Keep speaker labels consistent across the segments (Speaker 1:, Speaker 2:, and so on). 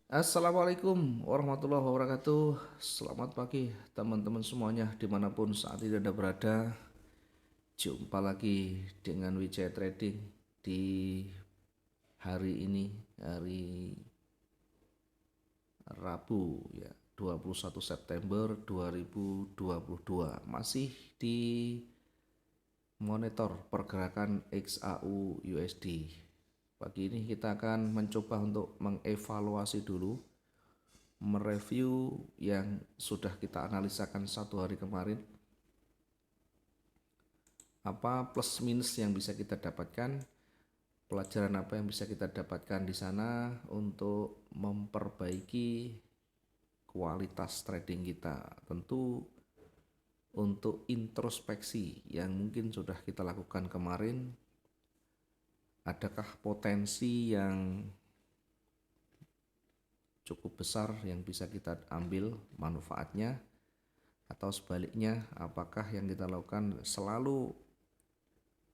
Speaker 1: Assalamualaikum warahmatullahi wabarakatuh. Selamat pagi teman-teman semuanya dimanapun saat ini Anda berada. Jumpa lagi dengan Wijaya Trading di hari ini, hari Rabu ya, 21 September 2022. Masih di monitor pergerakan XAU USD. Pagi ini kita akan mencoba untuk mengevaluasi dulu, mereview yang sudah kita analisakan satu hari kemarin, apa plus minus yang bisa kita dapatkan, pelajaran apa yang bisa kita dapatkan di sana untuk memperbaiki kualitas trading kita. Tentu untuk introspeksi yang mungkin sudah kita lakukan kemarin, adakah potensi yang cukup besar yang bisa kita ambil manfaatnya, atau sebaliknya apakah yang kita lakukan selalu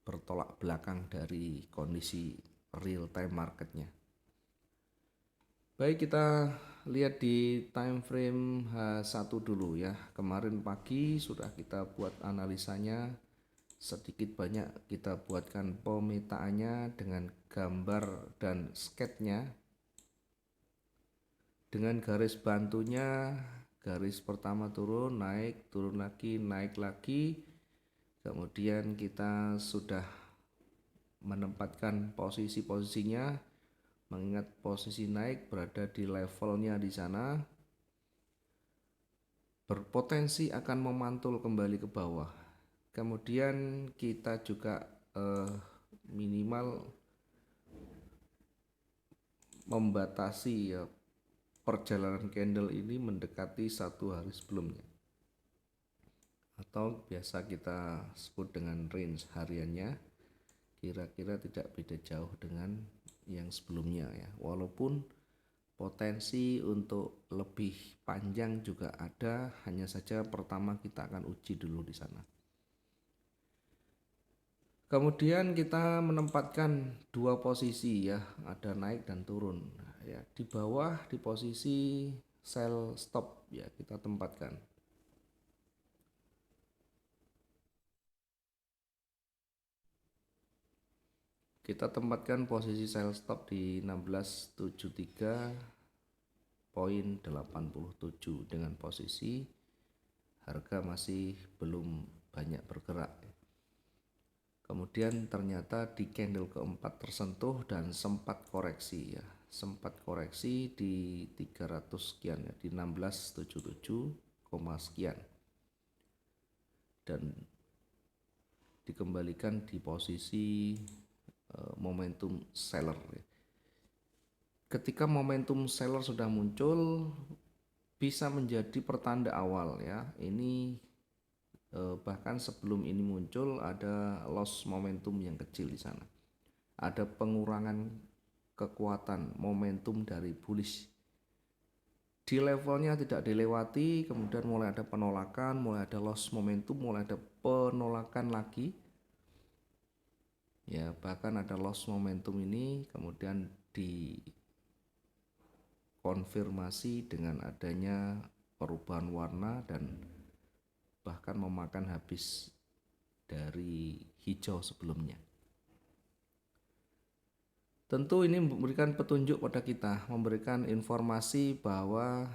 Speaker 1: bertolak belakang dari kondisi real time marketnya. Baik, kita lihat di time frame H1 dulu ya. Kemarin pagi sudah kita buat analisanya, sedikit banyak kita buatkan pemetaannya dengan gambar dan sketnya, dengan garis bantunya. Garis pertama turun, naik, turun lagi, naik lagi. Kemudian kita sudah menempatkan posisi-posisinya, mengingat posisi naik berada di levelnya di sana, berpotensi akan memantul kembali ke bawah. Kemudian kita juga minimal membatasi ya, perjalanan candle ini mendekati satu hari sebelumnya, atau biasa kita sebut dengan range hariannya, kira-kira tidak beda jauh dengan yang sebelumnya ya. Walaupun potensi untuk lebih panjang juga ada, hanya saja pertama kita akan uji dulu di sana. Kemudian kita menempatkan dua posisi ya, ada naik dan turun. Ya, di bawah di posisi sell stop ya kita tempatkan. Kita tempatkan posisi sell stop di 1673,87 dengan posisi harga masih belum banyak bergerak. Kemudian ternyata di candle keempat tersentuh dan sempat koreksi ya. Sempat koreksi di 300 sekian ya, di 1677, sekian. Dan dikembalikan di posisi momentum seller ya. Ketika momentum seller sudah muncul, bisa menjadi pertanda awal ya. Ini bahkan sebelum ini muncul ada loss momentum yang kecil di sana. Ada pengurangan kekuatan momentum dari bullish. Di levelnya tidak dilewati, kemudian mulai ada penolakan, mulai ada loss momentum, mulai ada penolakan lagi. Ya, bahkan ada loss momentum ini kemudian dikonfirmasi dengan adanya perubahan warna dan bahkan memakan habis dari hijau sebelumnya. Tentu ini memberikan petunjuk pada kita, memberikan informasi bahwa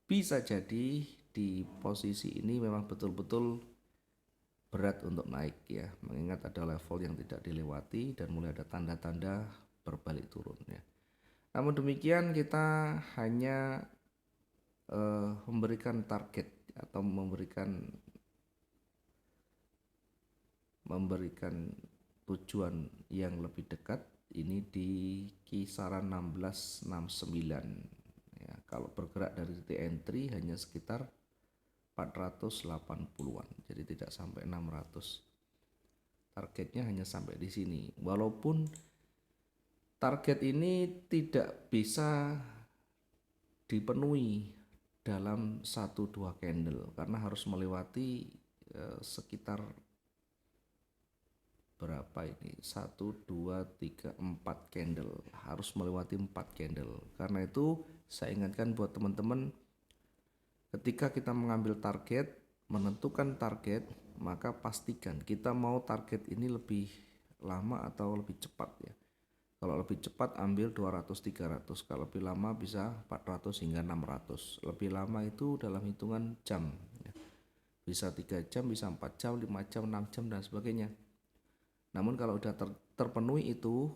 Speaker 1: bisa jadi di posisi ini memang betul-betul berat untuk naik ya, mengingat ada level yang tidak dilewati dan mulai ada tanda-tanda berbalik turun ya. Namun demikian kita hanya memberikan target atau memberikan tujuan yang lebih dekat ini di kisaran 1669 ya. Kalau bergerak dari titik entry hanya sekitar 480-an, jadi tidak sampai 600. Targetnya hanya sampai di sini. Walaupun target ini tidak bisa dipenuhi dalam 1-2 candle karena harus melewati sekitar berapa ini, 1, 2, 3, 4 candle, harus melewati 4 candle. Karena itu Saya ingatkan buat teman-teman, ketika kita mengambil target, menentukan target, maka pastikan kita mau target ini lebih lama atau lebih cepat ya. Kalau lebih cepat ambil 200-300, kalau lebih lama bisa 400 hingga 600. Lebih lama itu dalam hitungan jam ya. Bisa 3 jam, bisa 4 jam, 5 jam, 6 jam dan sebagainya. Namun kalau sudah terpenuhi itu,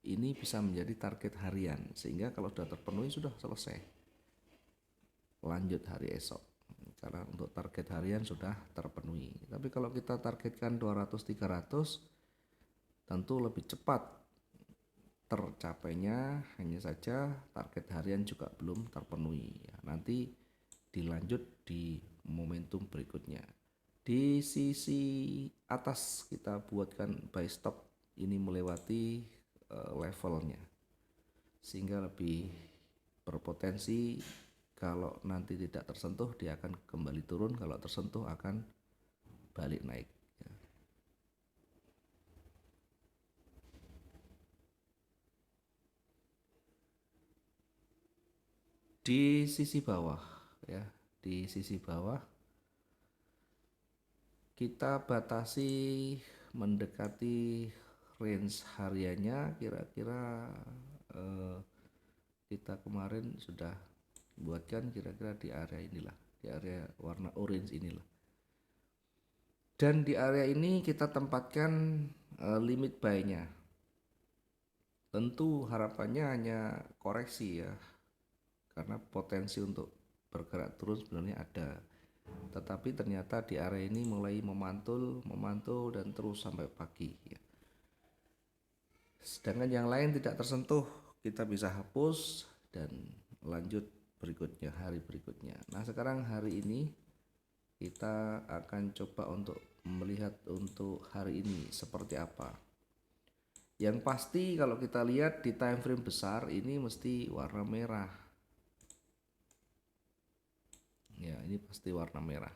Speaker 1: ini bisa menjadi target harian, sehingga kalau sudah terpenuhi sudah selesai, lanjut hari esok karena untuk target harian sudah terpenuhi. Tapi kalau kita targetkan 200-300, tentu lebih cepat tercapainya, hanya saja target harian juga belum terpenuhi ya. Nanti dilanjut di momentum berikutnya. Di sisi atas kita buatkan buy stop ini melewati levelnya, sehingga lebih berpotensi kalau nanti tidak tersentuh dia akan kembali turun, kalau tersentuh akan balik naik ya. Di sisi bawah ya, di sisi bawah kita batasi mendekati range hariannya, kira-kira kita kemarin sudah buatkan kira-kira di area inilah, di area warna orange inilah. Dan di area ini kita tempatkan limit buy-nya. Tentu harapannya hanya koreksi ya, karena potensi untuk bergerak turun sebenarnya ada. Tetapi ternyata di area ini mulai memantul dan terus sampai pagi ya. Sedangkan yang lain tidak tersentuh, kita bisa hapus dan lanjut berikutnya, hari berikutnya. Nah sekarang hari ini kita akan coba untuk melihat untuk hari ini seperti apa. Yang pasti kalau kita lihat di time frame besar ini mesti warna merah ya, ini pasti warna merah.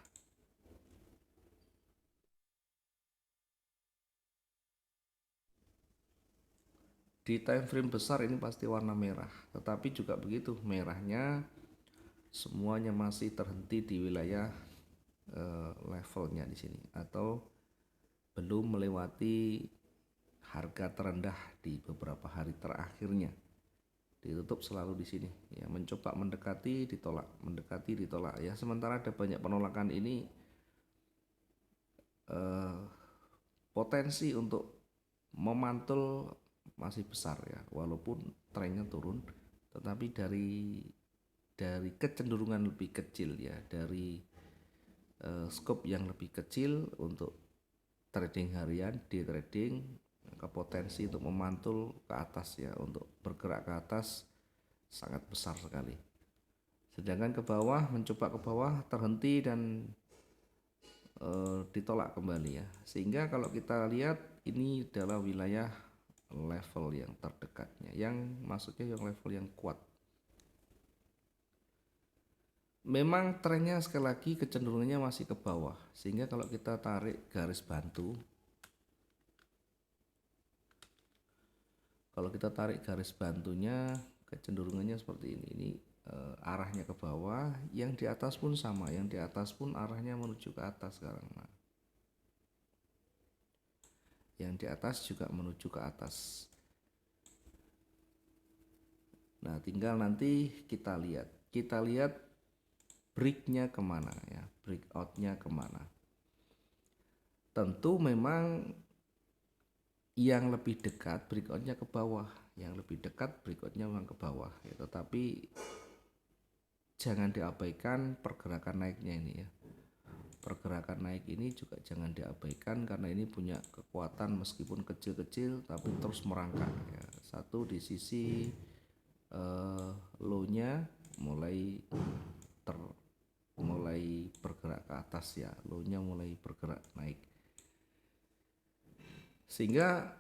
Speaker 1: Di time frame besar ini pasti warna merah, tetapi juga begitu, merahnya semuanya masih terhenti di wilayah levelnya di sini, atau belum melewati harga terendah di beberapa hari terakhirnya. Ditutup selalu di sini ya, mencoba mendekati ditolak ya. Sementara ada banyak penolakan ini, potensi untuk memantul masih besar ya, walaupun trennya turun, tetapi dari kecenderungan lebih kecil ya, dari scope yang lebih kecil untuk trading harian, day trading, ke potensi untuk memantul ke atas ya, untuk bergerak ke atas sangat besar sekali. Sedangkan ke bawah, mencoba ke bawah terhenti dan ditolak kembali ya. Sehingga kalau kita lihat ini adalah wilayah level yang terdekatnya, yang maksudnya yang level yang kuat. Memang trennya sekali lagi kecenderungannya masih ke bawah, sehingga kalau kita tarik garis bantu, kalau kita tarik garis bantunya kecenderungannya seperti ini arahnya ke bawah, yang di atas pun sama, yang di atas pun arahnya menuju ke atas sekarang. Nah, yang di atas juga menuju ke atas. Nah tinggal nanti kita lihat breaknya kemana ya, breakoutnya kemana. Tentu memang yang lebih dekat breakoutnya ke bawah, yang lebih dekat breakoutnya memang ke bawah ya, tetapi jangan diabaikan pergerakan naiknya ini ya. Pergerakan naik ini juga jangan diabaikan, karena ini punya kekuatan meskipun kecil-kecil tapi terus merangkak ya. Satu di sisi low-nya mulai bergerak ke atas ya, low-nya mulai bergerak naik, sehingga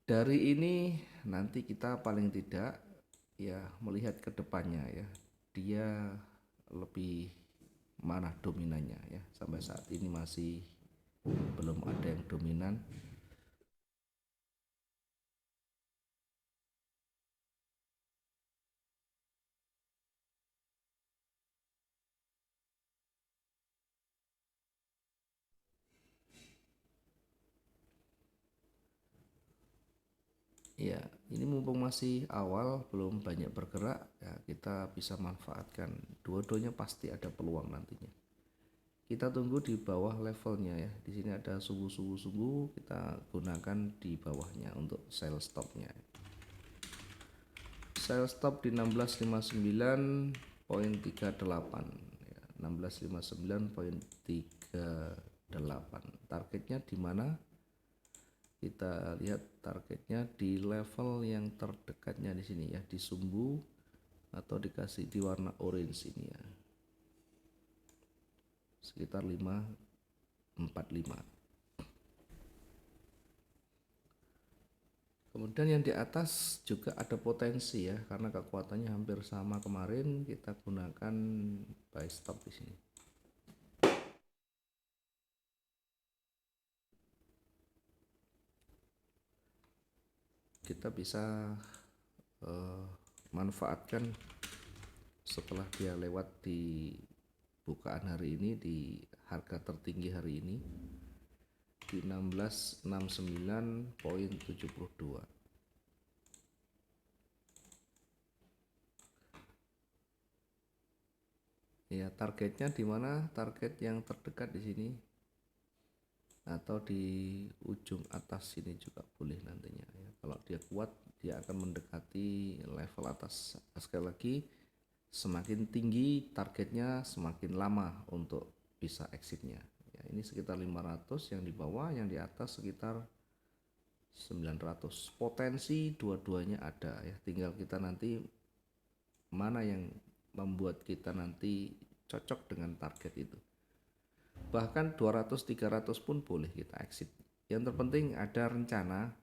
Speaker 1: dari ini nanti kita paling tidak ya melihat ke depannya ya, dia lebih mana dominannya ya. Sampai saat ini masih belum ada yang dominan. Ya, ini mumpung masih awal, belum banyak bergerak, ya kita bisa manfaatkan. Dua-duanya pasti ada peluang nantinya. Kita tunggu di bawah levelnya ya. Di sini ada subuh-subuh, kita gunakan di bawahnya untuk sell stopnya. Sell stop di 1659,38 ya, 1659,38. Targetnya di mana? Kita lihat targetnya di level yang terdekatnya di sini ya, di sumbu atau dikasih di warna orange ini ya, sekitar 545. Kemudian yang di atas juga ada potensi ya, karena kekuatannya hampir sama kemarin, kita gunakan buy stop di sini. Kita bisa manfaatkan setelah dia lewat di bukaan hari ini, di harga tertinggi hari ini di 1669,72. Ya, targetnya di mana? Target yang terdekat di sini atau di ujung atas sini juga boleh nantinya ya. Kalau dia kuat, dia akan mendekati level atas. Sekali lagi, semakin tinggi targetnya, semakin lama untuk bisa exitnya ya. Ini sekitar 500 yang di bawah, yang di atas sekitar 900. Potensi dua-duanya ada ya, tinggal kita nanti mana yang membuat kita nanti cocok dengan target itu. Bahkan 200-300 pun boleh kita exit. Yang terpenting ada rencana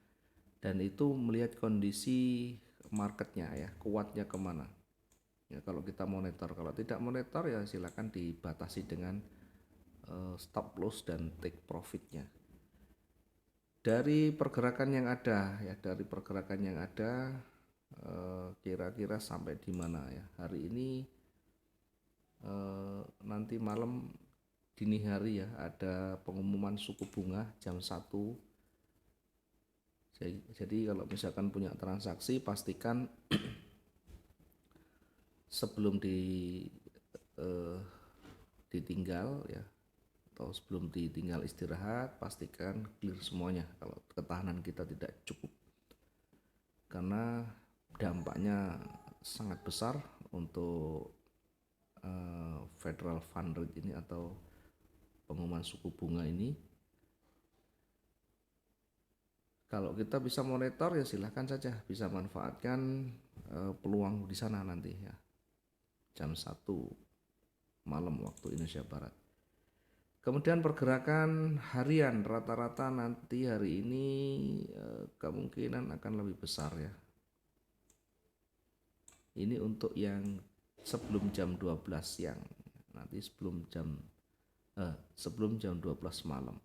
Speaker 1: dan itu melihat kondisi marketnya ya, kuatnya kemana ya. Kalau kita monitor, kalau tidak monitor ya silakan dibatasi dengan stop loss dan take profitnya. Dari pergerakan yang ada ya, dari pergerakan yang ada kira-kira sampai di mana ya hari ini. Nanti malam dini hari ya ada pengumuman suku bunga jam 1. Jadi kalau misalkan punya transaksi, pastikan sebelum ditinggal ya, atau sebelum ditinggal istirahat, pastikan clear semuanya kalau ketahanan kita tidak cukup, karena dampaknya sangat besar untuk Federal Fund Rate ini atau pengumuman suku bunga ini. Kalau kita bisa monitor ya silahkan saja, bisa manfaatkan peluang di sana nanti ya, jam 1 malam waktu Indonesia Barat. Kemudian pergerakan harian rata-rata nanti hari ini kemungkinan akan lebih besar ya. Ini untuk yang sebelum jam 12 siang, nanti sebelum jam 12 malam.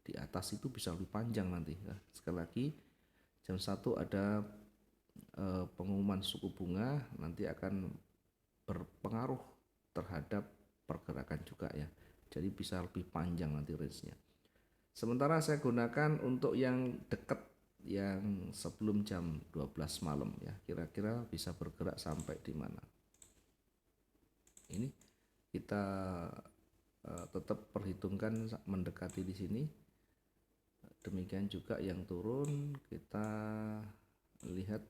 Speaker 1: Di atas itu bisa lebih panjang nanti ya. Sekali lagi, jam 1 ada pengumuman suku bunga, nanti akan berpengaruh terhadap pergerakan juga ya. Jadi bisa lebih panjang nanti range-nya. Sementara saya gunakan untuk yang dekat, yang sebelum jam 12 malam ya, kira-kira bisa bergerak sampai di mana. Ini kita tetap perhitungkan mendekati di sini. Demikian juga yang turun, kita lihat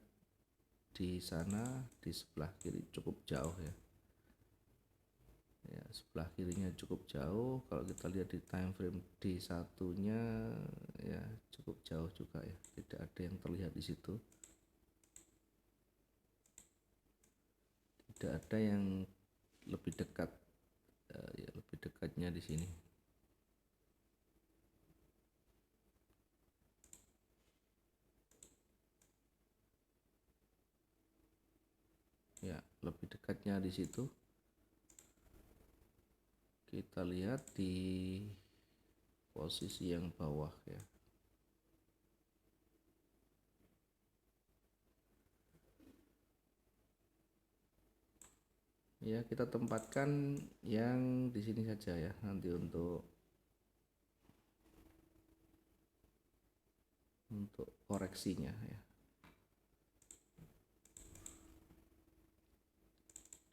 Speaker 1: di sana di sebelah kiri cukup jauh ya. Ya, sebelah kirinya cukup jauh. Kalau kita lihat di time frame di satunya ya cukup jauh juga ya, tidak ada yang terlihat di situ, tidak ada yang lebih dekat ya, lebih dekatnya di sini ya, lebih dekatnya di situ. Kita lihat di posisi yang bawah ya. Ya, kita tempatkan yang di sini saja ya, nanti untuk koreksinya ya.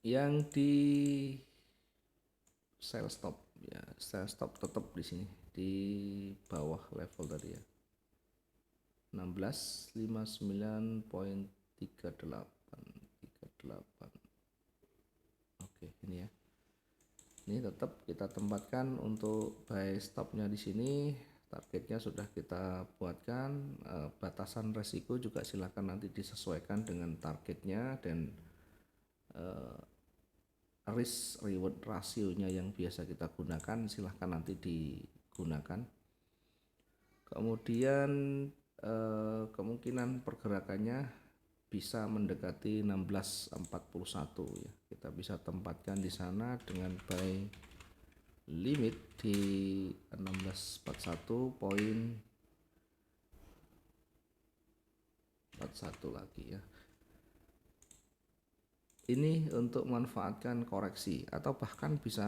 Speaker 1: Yang di sell stop ya, sell stop tetap di sini di bawah level tadi ya. 1659.38. Oke, ini ya. Ini tetap kita tempatkan untuk buy stopnya di sini. Targetnya sudah kita buatkan. Batasan resiko juga silakan nanti disesuaikan dengan targetnya, dan risk reward rasionya yang biasa kita gunakan silahkan nanti digunakan. Kemudian kemungkinan pergerakannya bisa mendekati 1641 ya. Kita bisa tempatkan di sana dengan buy limit di 1641.41 lagi ya. Ini untuk memanfaatkan koreksi atau bahkan bisa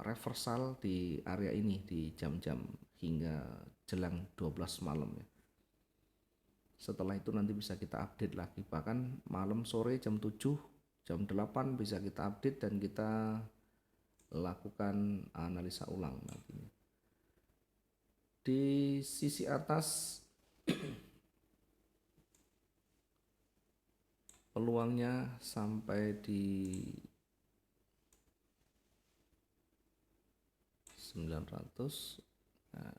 Speaker 1: reversal di area ini di jam-jam hingga jelang 12 malam ya. Setelah itu nanti bisa kita update lagi, bahkan malam sore jam 7, jam 8 bisa kita update dan kita lakukan analisa ulang nantinya. Di sisi atas peluangnya sampai di 900. Nah,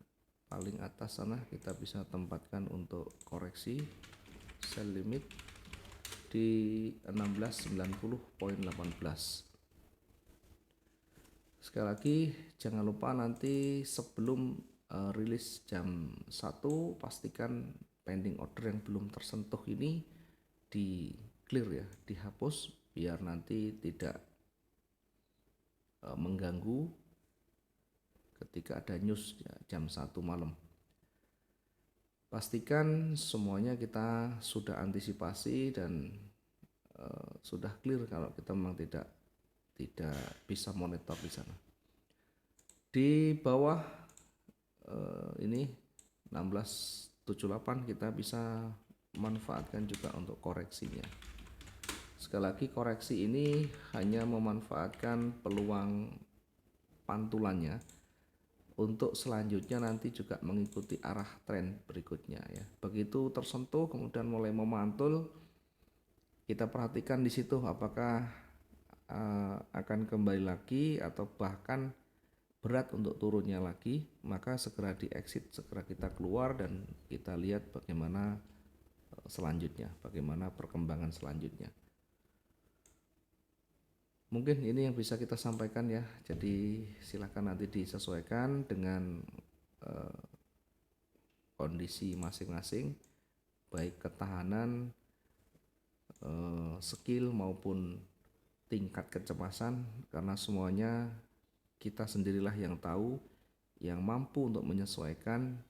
Speaker 1: paling atas sana kita bisa tempatkan untuk koreksi sell limit di 1690.18. Sekali lagi jangan lupa nanti sebelum rilis jam 1 pastikan pending order yang belum tersentuh ini di clear ya, dihapus biar nanti tidak mengganggu ketika ada news ya, jam 1 malam. Pastikan semuanya kita sudah antisipasi dan sudah clear kalau kita memang tidak bisa monitor di sana. Di bawah ini 1678 kita bisa manfaatkan juga untuk koreksinya. Sekali lagi koreksi ini hanya memanfaatkan peluang pantulannya untuk selanjutnya nanti juga mengikuti arah tren berikutnya ya. Begitu tersentuh kemudian mulai memantul, kita perhatikan di situ apakah akan kembali lagi atau bahkan berat untuk turunnya lagi, maka segera di exit, segera kita keluar dan kita lihat bagaimana selanjutnya, bagaimana perkembangan selanjutnya. Mungkin ini yang bisa kita sampaikan ya. Jadi silakan nanti disesuaikan dengan kondisi masing-masing, baik ketahanan, skill maupun tingkat kecemasan, karena semuanya kita sendirilah yang tahu, yang mampu untuk menyesuaikan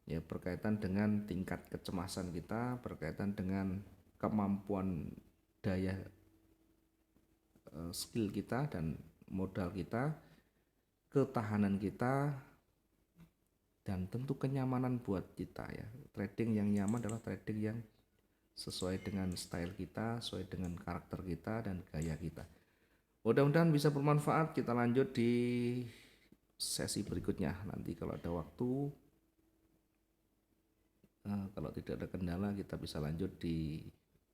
Speaker 1: ya, berkaitan dengan tingkat kecemasan kita, berkaitan dengan kemampuan daya skill kita dan modal kita, ketahanan kita, dan tentu kenyamanan buat kita ya. Trading yang nyaman adalah trading yang sesuai dengan style kita, sesuai dengan karakter kita dan gaya kita. Mudah-mudahan bisa bermanfaat. Kita lanjut di sesi berikutnya nanti kalau ada waktu. Kalau tidak ada kendala kita bisa lanjut di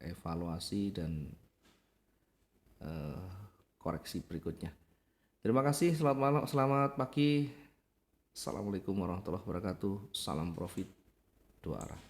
Speaker 1: evaluasi dan koreksi berikutnya. Terima kasih, selamat malam, selamat pagi. Assalamualaikum warahmatullahi wabarakatuh. Salam profit dua arah.